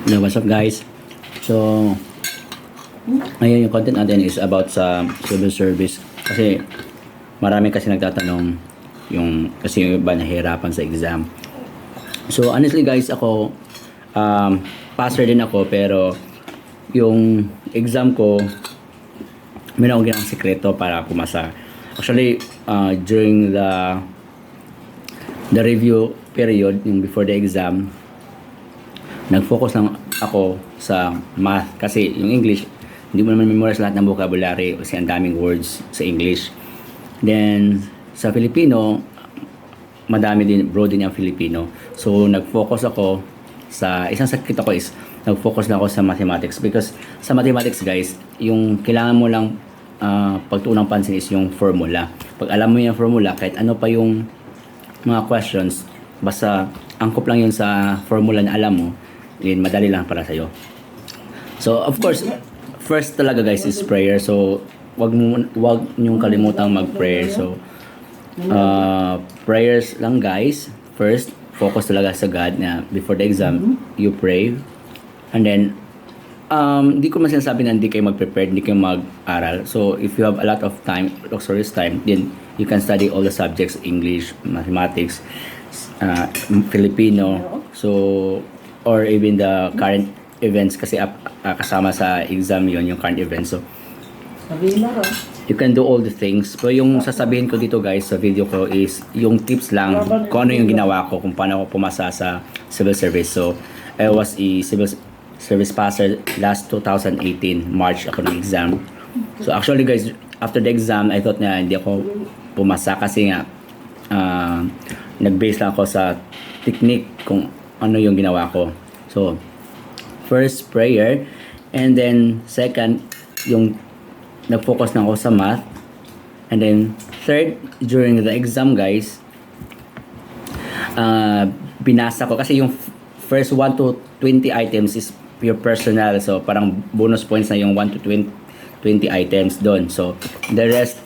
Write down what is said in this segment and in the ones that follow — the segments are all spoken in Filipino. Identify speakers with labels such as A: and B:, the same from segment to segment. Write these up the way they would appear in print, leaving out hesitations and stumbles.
A: Hello, what's up guys? So, ngayon yung content natin is about sa civil service. Kasi marami kasi nagtatanong kasi yung iba nahihirapan sa exam. So, honestly guys, ako passer din ako pero yung exam ko meron akong ginawang sekreto para pumasa. Actually, during the review period, yung before the exam, nag-focus lang ako sa math kasi yung English hindi mo naman memorize lahat ng vocabulary kasi ang daming words sa English. Then sa Filipino madami din, broad din yung Filipino. So nag-focus ako sa isang sakit ako is nag-focus lang ako sa mathematics because sa mathematics guys, yung kailangan mo lang pagtuunang pansin is yung formula. Pag alam mo yung formula, kahit ano pa yung mga questions, basta angkop lang yun sa formula na alam mo, yun, madali lang para sa'yo. So, of course, first talaga guys is prayer. So, wag niyong kalimutang mag-prayer. So, prayers lang guys. First, focus talaga sa God na before the exam, you pray. And then, hindi ko man sinasabi na hindi kayo mag-prepare, hindi kayo mag-aral. So, if you have a lot of time, luxurious time, then you can study all the subjects, English, mathematics, Filipino, so or even the current events kasi kasama sa exam yon yung current events. So you can do all the things. Pero yung sasabihin ko dito guys sa video ko is yung tips lang kung ano yung ginawa ko, kung paano ako pumasa sa civil service. So I was a civil service passer last 2018 March ako ng exam. So actually guys, after the exam I thought na hindi ako pumasa kasi nga nag-base lang ako sa technique kung ano yung ginawa ko. So, first prayer, and then second, yung nag-focus na ako sa math, and then third, during the exam guys, binasa ko kasi yung first 1 to 20 items is your personal, so parang bonus points na yung 1 to 20 items doon. So, the rest,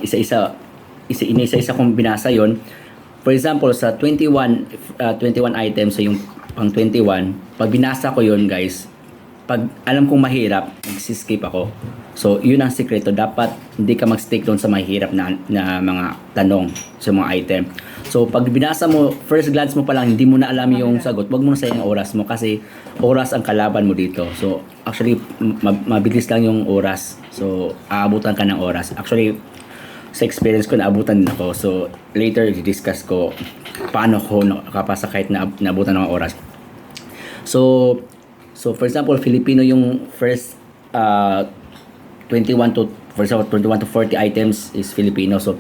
A: isa-isa kong binasa yon. For example, sa 21 items, so yung pang 21, pag binasa ko yon guys, pag alam kong mahirap, mag-skip ako. So, yun ang sikreto. Dapat hindi ka mag-stick doon sa mahirap na mga tanong sa mga item. So, pag binasa mo, first glance mo pa lang, hindi mo na alam yung sagot, wag mo na sayang oras mo kasi oras ang kalaban mo dito. So, actually, mabilis lang yung oras. So, aabutan ka ng oras. Actually, sa experience ko, naabutan din ako. So, later, i-discuss ko paano ko nakapasa kahit naabutan ng oras. So, for example, Filipino yung first 21 to 40 items is Filipino. So,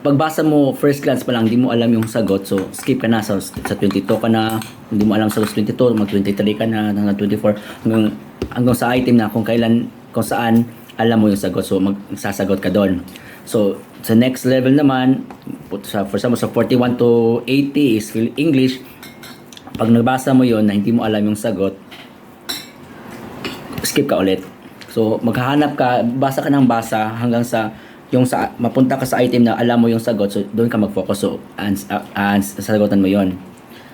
A: pagbasa mo, first glance pa lang, hindi mo alam yung sagot. So, skip ka na. Sa 22 ka na, hindi mo alam sa 22, mag-23 ka na, hanggang 24, hanggang sa item na kung saan alam mo yung sagot. So, magsasagot ka doon. So, sa next level naman, for example, sa 41 to 80 is English. Pag nabasa mo yon na hindi mo alam yung sagot, skip ka ulit. So, maghahanap ka, basa ka ng basa hanggang sa mapunta ka sa item na alam mo yung sagot. So, doon ka mag-focus. So, sasagutan mo yon.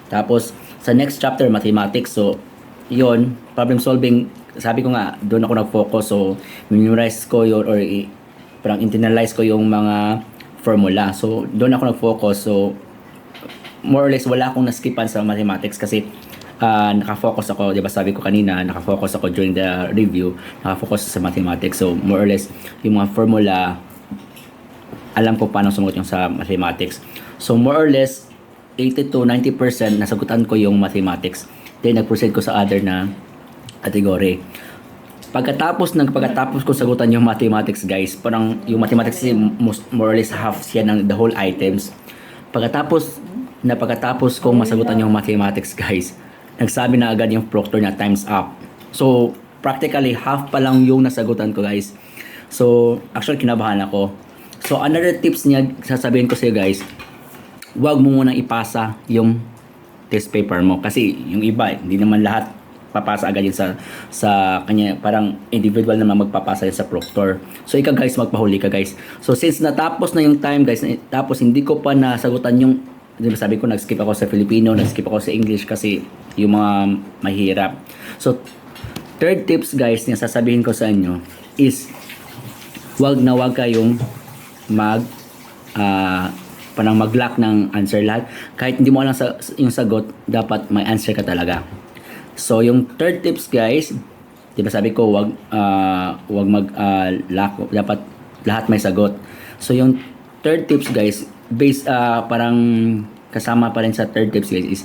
A: Tapos, sa next chapter, mathematics. So, yon, problem solving, sabi ko nga, doon ako nag-focus. So, memorize ko yun or parang internalize ko yung mga formula. So, doon ako nag-focus. So, more or less, wala akong naskipan sa mathematics kasi nakafocus ako, di ba sabi ko kanina, nakafocus ako during the review, nakafocus sa mathematics. So, more or less, yung mga formula, alam ko paano sumagot yung sa mathematics. So, more or less, 80 to 90% nasagutan ko yung mathematics. Then, nag-proceed ko sa other na category. Pagkatapos ko sagutan yung mathematics guys, parang yung mathematics more or less half siya ng the whole items. Pagkatapos kong masagutan yung mathematics guys, nagsabi na agad yung proctor na time's up. So, practically half pa lang yung nasagutan ko guys. So, actually kinabahan ako. So, another tips niya, sasabihin ko sa iyo guys, wag mo munang ipasa yung test paper mo kasi yung iba, hindi naman lahat papasa agad yun sa kanya, parang individual naman magpapasa yun sa proctor. So ikaw guys, magpahuli ka guys. So since natapos na yung time guys, tapos hindi ko pa nasagutan yung Di ba sabi ko, nag-skip ako sa Filipino, nag-skip ako sa English kasi yung mga mahirap. So, third tips guys na sasabihin ko sa inyo is wag kayong parang mag-lock ng answer lahat. Kahit hindi mo alam yung sagot, dapat may answer ka talaga. So, yung third tips guys, di ba sabi ko, wag mag-lock, dapat lahat may sagot. So, yung third tips guys, parang kasama pa rin sa third tips guys is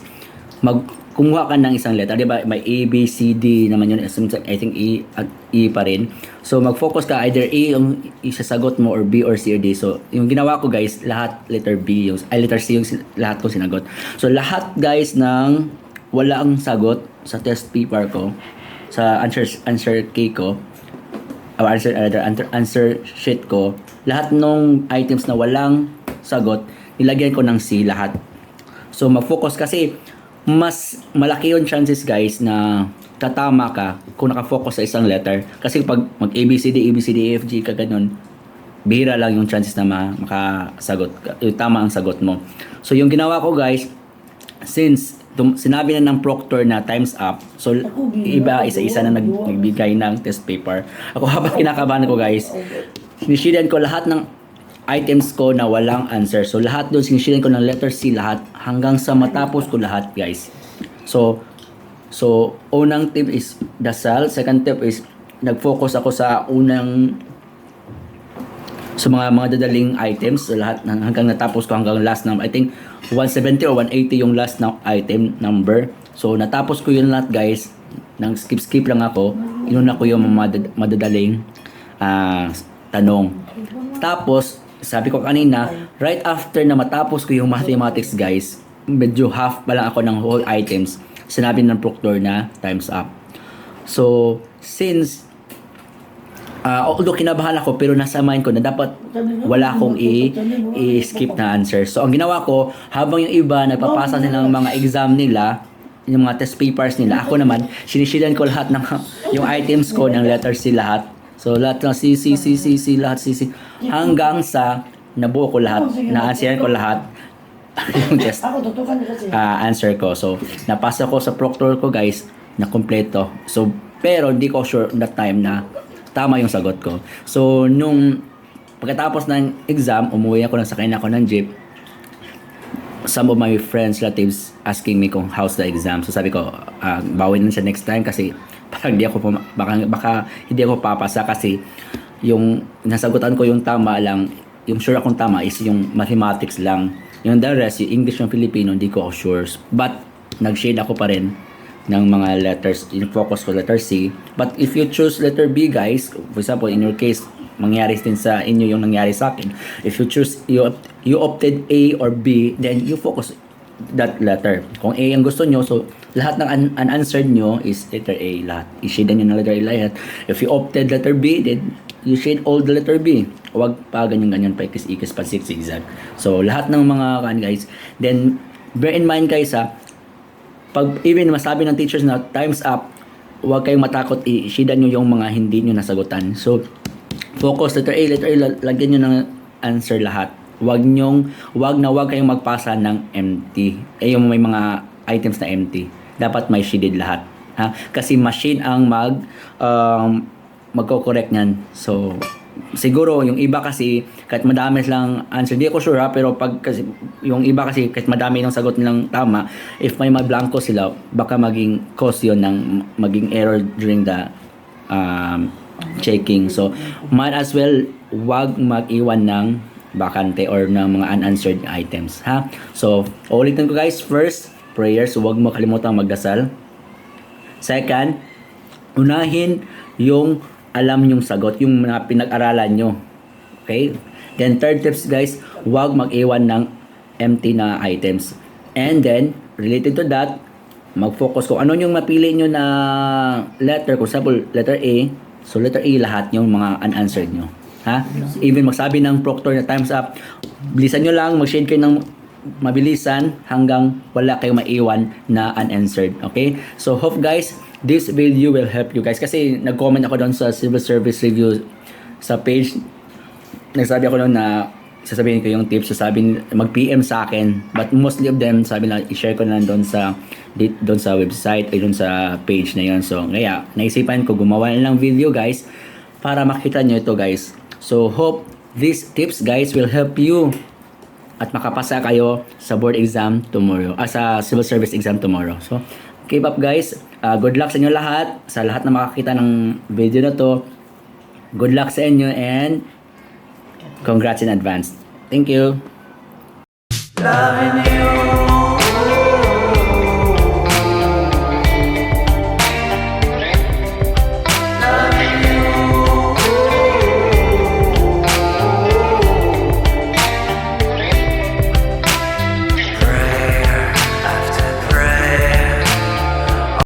A: kumuha ka ng isang letter, 'di ba? May A, B, C, D naman yun. I think E at E pa rin. So mag-focus ka either A yung isasagot mo or B or C or D. So yung ginawa ko guys, lahat letter B yung letter C yung lahat ko sinagot. So lahat guys ng walang sagot sa test paper ko, sa answer key ko, or answer sheet ko, lahat ng items na walang sagot, nilagyan ko ng C lahat. So mag-focus kasi mas malaki yung chances guys na tatama ka kung nakafocus sa isang letter. Kasi pag mag ABCD, EF, G ka ganun, bihira lang yung chances na makasagot, tama ang sagot mo. So yung ginawa ko guys, since sinabi na ng proctor na time's up, so iba isa-isa na nagbigay ng test paper. Ako habang kinakabahan ko guys, sinishidan ko lahat ng items ko na walang answer. So lahat doon sinishidan ko ng letter C lahat hanggang sa matapos ko lahat guys. So unang tip is dasal, second tip is nag-focus ako sa mga dadaling items, so lahat hanggang natapos ko hanggang last number. I think 170 or 180 yung last na item number. So natapos ko yun lahat guys. Nang skip lang ako, inuna ko yung madadaling tanong. Tapos sabi ko kanina, right after na matapos ko yung mathematics guys, medyo half pa lang ako ng whole items, sinabi ng proctor na time's up. So since although kinabahan ako, pero nasa mind ko na dapat wala akong i-skip na answer. So ang ginawa ko, habang yung iba nagpapasa sila ng mga exam nila, yung mga test papers nila, ako naman sinishidan ko lahat ng yung items ko ng letter C lahat. So lahat ng C, lahat C, hanggang sa nabuo ko lahat, na-answeran ko lahat yung test answer ko. So napasa ko sa proctor ko guys, na kompleto. So pero hindi ko sure that time na tama yung sagot ko. So nung pagkatapos ng exam, umuwi ako, nasakay na ako ng jeep. Some of my friends, relatives asking me kung how's the exam. So sabi ko, bawin na siya next time kasi parang baka hindi ako papasa kasi yung nasagutan ko yung tama lang, yung sure akong tama is yung mathematics lang. Yung the rest, yung English, yung Filipino, hindi ko sure. But nag-shade ako pa rin ng mga letters, yung focus ko letter C. But if you choose letter B guys, for example in your case, mangyari din sa inyo yung nangyari sa akin. If you choose, you opted A or B, then you focus that letter. Kung A ang gusto nyo, so lahat ng unanswered nyo is letter A lahat. I-shade nyo ng letter A lahat. If you opted letter B, then you shade all the letter B. Huwag pa ganyan pa ikis-ikis pa zigzag. So lahat ng mga guys, then bear in mind guys pag even masabi ng teachers na time's up, huwag kayong matakot, i-shade nyo yung mga hindi nyo nasagutan. So focus letter A, lagyan nyo ng answer lahat. Wag kayong magpasa ng empty. Yung may mga items na empty. Dapat may shaded lahat. Kasi machine ang magko-correct niyan. So siguro yung iba kasi kahit madami lang answer, hindi ako sure pero kasi yung iba kasi kahit madami ng sagot nilang tama, if may blanco sila, baka maging cause yun ng maging error during the checking. So might as well wag mag-iwan ng bakante or ng mga unanswered items So ulitin ko guys, first prayers, huwag mo kalimutang magdasal. Second, unahin yung alam yung sagot, yung mga pinag-aralan nyo. Okay? Then third tips guys, huwag mag-iwan ng empty na items. And then related to that, mag-focus kung ano yung mapili nyo na letter. Kung example, letter A, so letter A lahat yung mga unanswered nyo. Even magsabi ng proctor na time's up, bilisan nyo lang, mag-shade kayo ng mabilisan hanggang wala kayong maiwan na unanswered. Okay? So hope guys, this video will help you guys. Kasi nag-comment ako doon sa civil service review sa page. Nagsabi ako doon na sasabihin ko yung tips, mag-PM sa akin. But mostly of them, sabi na i-share ko na doon sa website ay doon sa page na yon. So, kaya naisipan ko gumawa na lang video guys para makita nyo ito guys. So, hope these tips guys will help you at makapasa kayo sa board exam tomorrow, sa civil service exam tomorrow. So, keep up guys. Good luck sa inyo lahat. Sa lahat na makakita ng video na to, good luck sa inyo and congrats in advance. Thank you.
B: Loving you.